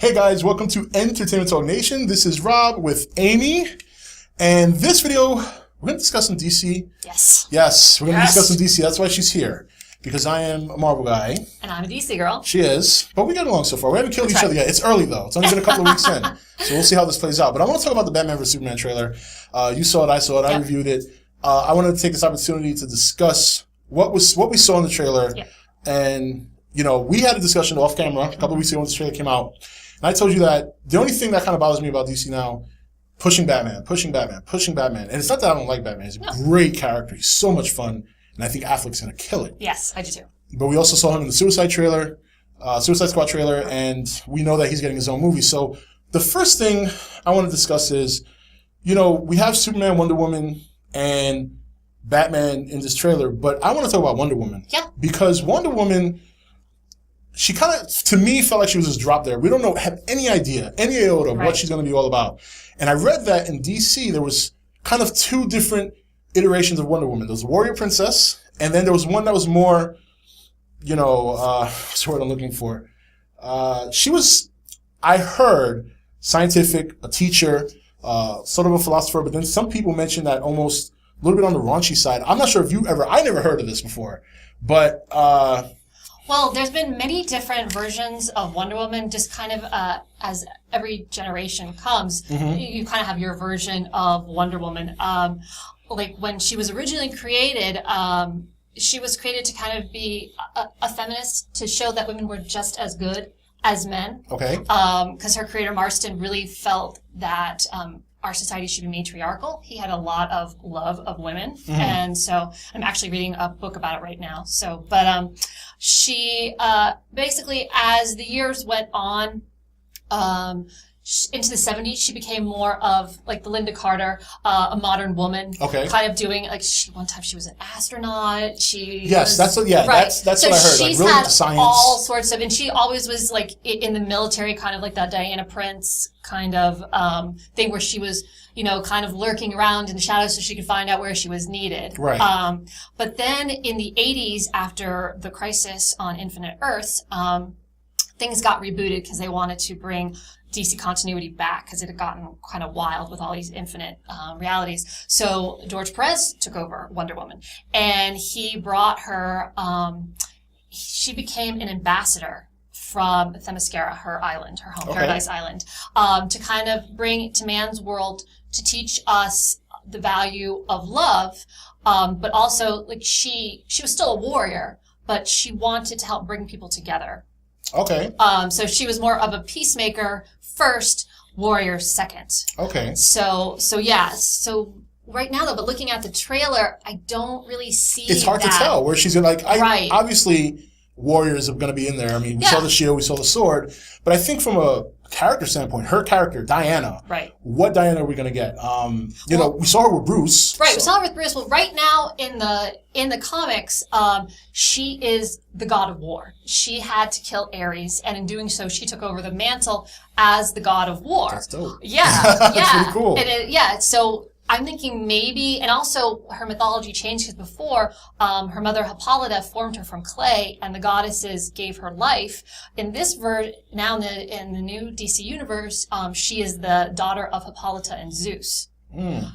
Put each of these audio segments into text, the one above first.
Hey guys, welcome to Entertainment Talk Nation. This is Rob with Amy, and this video, we're going to discuss some DC. Yes, we're going to discuss some DC. That's why she's here, because I am a Marvel guy. And I'm a DC girl. She is, but we got along so far. We haven't killed each other yet. It's early though. It's only been a couple of weeks in, so we'll see how this plays out. But I want to talk about the Batman vs Superman trailer. You saw it, I saw it, I reviewed it. I wanted to take this opportunity to discuss what we saw in the trailer, and we had a discussion off camera a couple of weeks ago when this trailer came out. And I told you that the only thing that kind of bothers me about DC now, pushing Batman. And it's not that I don't like Batman. He's a great character. He's so much fun. And I think Affleck's going to kill it. Yes, I do too. But we also saw him in the Suicide Squad trailer, and we know that he's getting his own movie. So the first thing I want to discuss is, we have Superman, Wonder Woman, and Batman in this trailer. But I want to talk about Wonder Woman. Yeah. Because Wonder Woman, she kind of, to me, felt like she was just dropped there. We don't have any idea, any iota of what she's going to be all about. And I read that in DC, there was kind of two different iterations of Wonder Woman. There was Warrior Princess, and then there was one that was more, what's the word I'm looking for? She was, I heard, scientific, a teacher, sort of a philosopher, but then some people mentioned that almost a little bit on the raunchy side. I'm not sure if I never heard of this before, but... Well, there's been many different versions of Wonder Woman, just kind of as every generation comes, you kind of have your version of Wonder Woman. Like when she was originally created, she was created to kind of be a feminist, to show that women were just as good as men. Okay. Because her creator, Marston, really felt that our society should be matriarchal. He had a lot of love of women. And so I'm actually reading a book about it right now. She basically, as the years went on, into the 70s, she became more of like the Linda Carter, a modern woman. Okay. Kind of doing one time she was an astronaut. That's what I heard. She's really had science. all sorts of, and she always was like in the military, kind of like that Diana Prince kind of thing, where she was, kind of lurking around in the shadows so she could find out where she was needed. Right. But then in the 80s, after the crisis on Infinite Earths, things got rebooted because they wanted to bring DC continuity back, because it had gotten kind of wild with all these infinite realities. So George Perez took over Wonder Woman, and he brought her, she became an ambassador from Themyscira, her island, her home, Paradise Island, to kind of bring to man's world, to teach us the value of love, but also like she was still a warrior, but she wanted to help bring people together. Okay. So she was more of a peacemaker first, warrior second. Okay. So right now though, but looking at the trailer, I don't really see It's hard to tell where she's going. Obviously, warriors are going to be in there. I mean, we saw the shield, we saw the sword, but I think from a character standpoint, her character, Diana. Right. What Diana are we going to get? We saw her with Bruce. Right, we saw her with Bruce. Well, right now in the comics, she is the god of war. She had to kill Ares, and in doing so, she took over the mantle as the god of war. That's dope. Yeah, That's pretty cool. And so I'm thinking maybe, and also her mythology changed, because before, her mother Hippolyta formed her from clay, and the goddesses gave her life. In this now in the new DC universe, she is the daughter of Hippolyta and Zeus.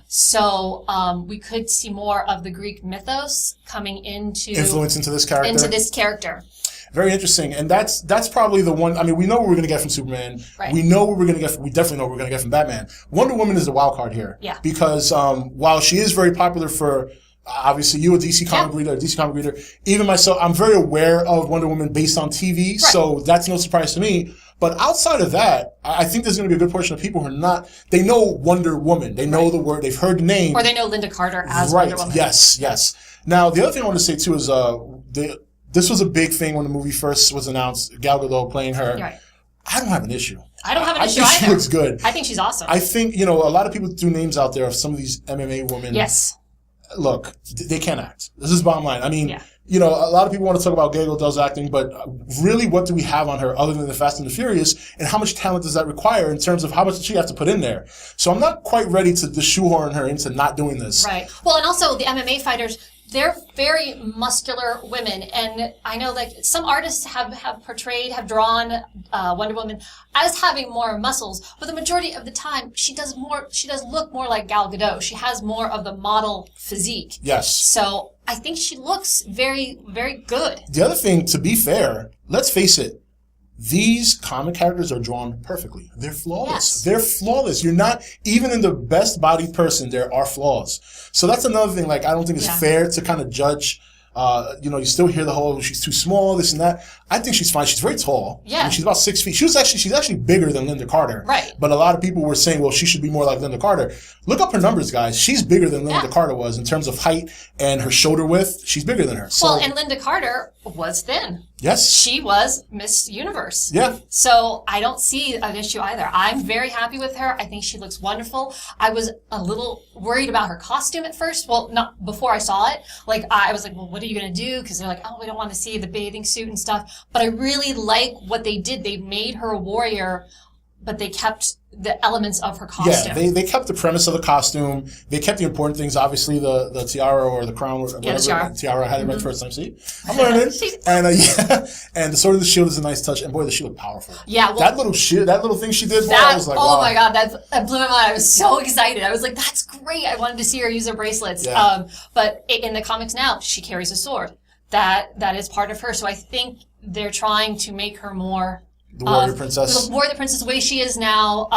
So we could see more of the Greek mythos coming influence into this character. Very interesting, and that's probably the one. I mean, we know what we're going to get from Superman. Right. We know what we're going to get. We definitely know what we're going to get from Batman. Wonder Woman is the wild card here. Yeah. Because while she is very popular for, obviously, you a DC comic reader, even myself, I'm very aware of Wonder Woman based on TV, so that's no surprise to me. But outside of that, I think there's going to be a good portion of people who are not. They know Wonder Woman. They know the word. They've heard the name. Or they know Linda Carter as Wonder Woman. Yes. Now, the other thing I want to say too is this was a big thing when the movie first was announced. Gal Gadot playing her. Right. I don't have an issue. I don't have an issue either. I think she looks good. I think she's awesome. I think, a lot of people threw names out there of some of these MMA women. Yes. Look, they can't act. This is bottom line. I mean, a lot of people want to talk about Gal Gadot's acting, but really what do we have on her other than the Fast and the Furious, and how much talent does that require in terms of how much does she have to put in there? So I'm not quite ready to shoehorn her into not doing this. Right. Well, and also the MMA fighters, they're very muscular women, and I know like some artists have drawn Wonder Woman as having more muscles, but the majority of the time she does look more like Gal Gadot. She has more of the model physique. Yes. So I think she looks very, very good. The other thing, to be fair, let's face it, these comic characters are drawn perfectly. They're flawless. Yes. They're flawless. You're not, even in the best bodied person, there are flaws. So that's another thing, like, I don't think it's fair to kind of judge. You still hear the whole, she's too small, this and that. I think she's fine. She's very tall. Yeah. I mean, she's about 6 feet. She's actually bigger than Linda Carter. Right. But a lot of people were saying, well, she should be more like Linda Carter. Look up her numbers, guys. She's bigger than Linda Carter was in terms of height and her shoulder width. She's bigger than her. So, well, and Linda Carter was thin. Yes. She was Miss Universe. Yeah. So I don't see an issue either. I'm very happy with her. I think she looks wonderful. I was a little worried about her costume at first. Well, not before I saw it. Like, I was like, well, what are you going to do? Because they're like, oh, we don't want to see the bathing suit and stuff. But I really like what they did. They made her a warrior, but they kept the elements of her costume. Yeah, they kept the premise of the costume. They kept the important things, obviously the tiara or the crown. Or whatever. The tiara. I had it right first time. See? I'm learning. And and the sword of the shield is a nice touch. And boy, the shield looked powerful. Yeah. Well, that little thing she did, I was like, oh wow. my God, that blew my mind. I was so excited. I was like, that's great. I wanted to see her use her bracelets. Yeah. But in the comics now, she carries a sword. That is part of her. So I think they're trying to make her more the warrior princess. The warrior princess, the way she is now.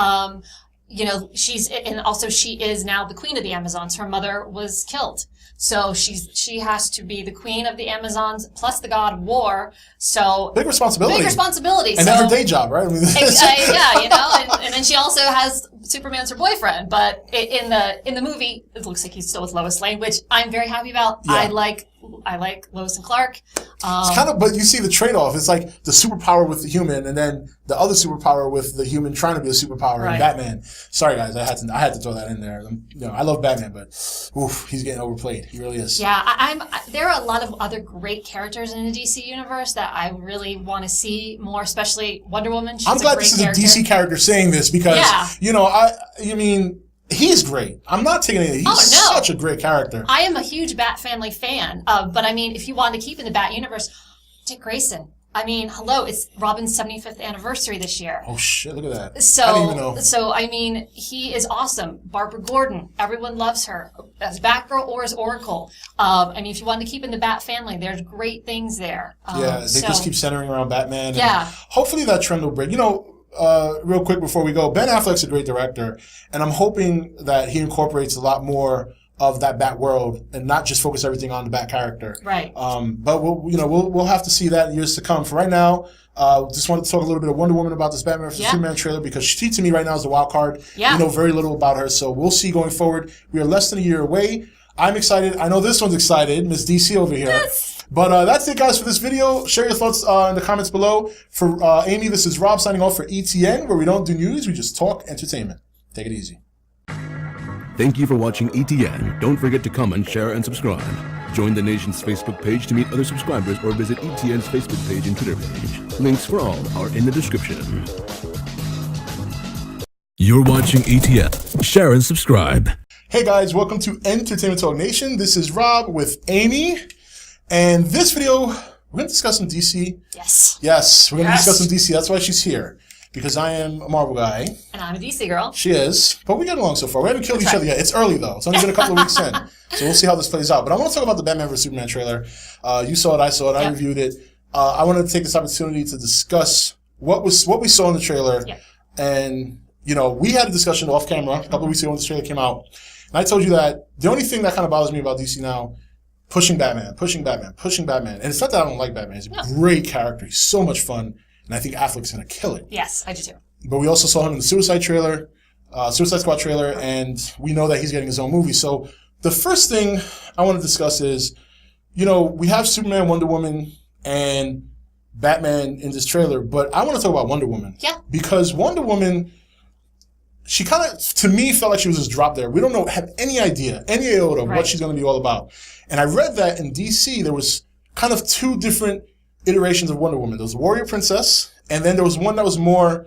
She is now the queen of the Amazons. Her mother was killed. So she has to be the queen of the Amazons plus the god of war. So big responsibility. And then her day job, right? I mean, and then she also has Superman's her boyfriend. But in the movie, it looks like he's still with Lois Lane, which I'm very happy about. Yeah. I like Lois and Clark. It's kind of, but you see the trade-off. It's like the superpower with the human, and then the other superpower with the human trying to be a superpower in Batman. Sorry, guys, I had to throw that in there. I love Batman, but he's getting overplayed. He really is. Yeah, there are a lot of other great characters in the DC universe that I really want to see more, especially Wonder Woman. I'm glad this is a DC character saying this because, he's great. I'm not taking anything. He's such a great character. I am a huge Bat Family fan. But I mean, if you want to keep in the Bat universe, Dick Grayson. I mean, hello, it's Robin's 75th anniversary this year. Oh shit, look at that. So, I didn't even know. So I mean, he is awesome. Barbara Gordon, everyone loves her. As Batgirl or as Oracle. I mean, if you want to keep in the Bat Family, there's great things there. They just keep centering around Batman. Yeah. Hopefully that trend will break. Real quick before we go, Ben Affleck's a great director, and I'm hoping that he incorporates a lot more of that Bat world and not just focus everything on the Bat character. Right. But we'll have to see that in years to come. For right now, just wanted to talk a little bit of Wonder Woman about this Batman vs Superman trailer because she to me right now is the wild card. Yeah. We know very little about her, so we'll see going forward. We are less than a year away. I'm excited. I know this one's excited. Miss DC over here. Yes. But that's it, guys, for this video. Share your thoughts in the comments below. For Amy, this is Rob signing off for ETN, where we don't do news, we just talk entertainment. Take it easy. Thank you for watching ETN. Don't forget to comment, share, and subscribe. Join the nation's Facebook page to meet other subscribers or visit ETN's Facebook page and Twitter page. Links for all are in the description. You're watching ETN. Share and subscribe. Hey, guys, welcome to Entertainment Talk Nation. This is Rob with Amy. And this video, we're going to discuss some DC. Yes, we're going to discuss some DC. That's why she's here. Because I am a Marvel guy. And I'm a DC girl. She is. But we get along so far. We haven't killed each other yet. It's early, though. It's only been a couple of weeks in. So we'll see how this plays out. But I want to talk about the Batman vs. Superman trailer. You saw it. I saw it. I reviewed it. I wanted to take this opportunity to discuss what we saw in the trailer. And, we had a discussion off camera a couple of weeks ago when the trailer came out. And I told you that the only thing that kind of bothers me about DC now, pushing Batman. And it's not that I don't like Batman. He's a great character. He's so much fun. And I think Affleck's going to kill it. Yes, I do too. But we also saw him in the Suicide Squad trailer, and we know that he's getting his own movie. So the first thing I want to discuss is, we have Superman, Wonder Woman, and Batman in this trailer, but I want to talk about Wonder Woman. Yeah. Because Wonder Woman, she kind of, to me, felt like she was just dropped there. We don't have any idea, any iota of what she's going to be all about. And I read that in DC, there was kind of two different iterations of Wonder Woman. There was Warrior Princess, and then there was one that was more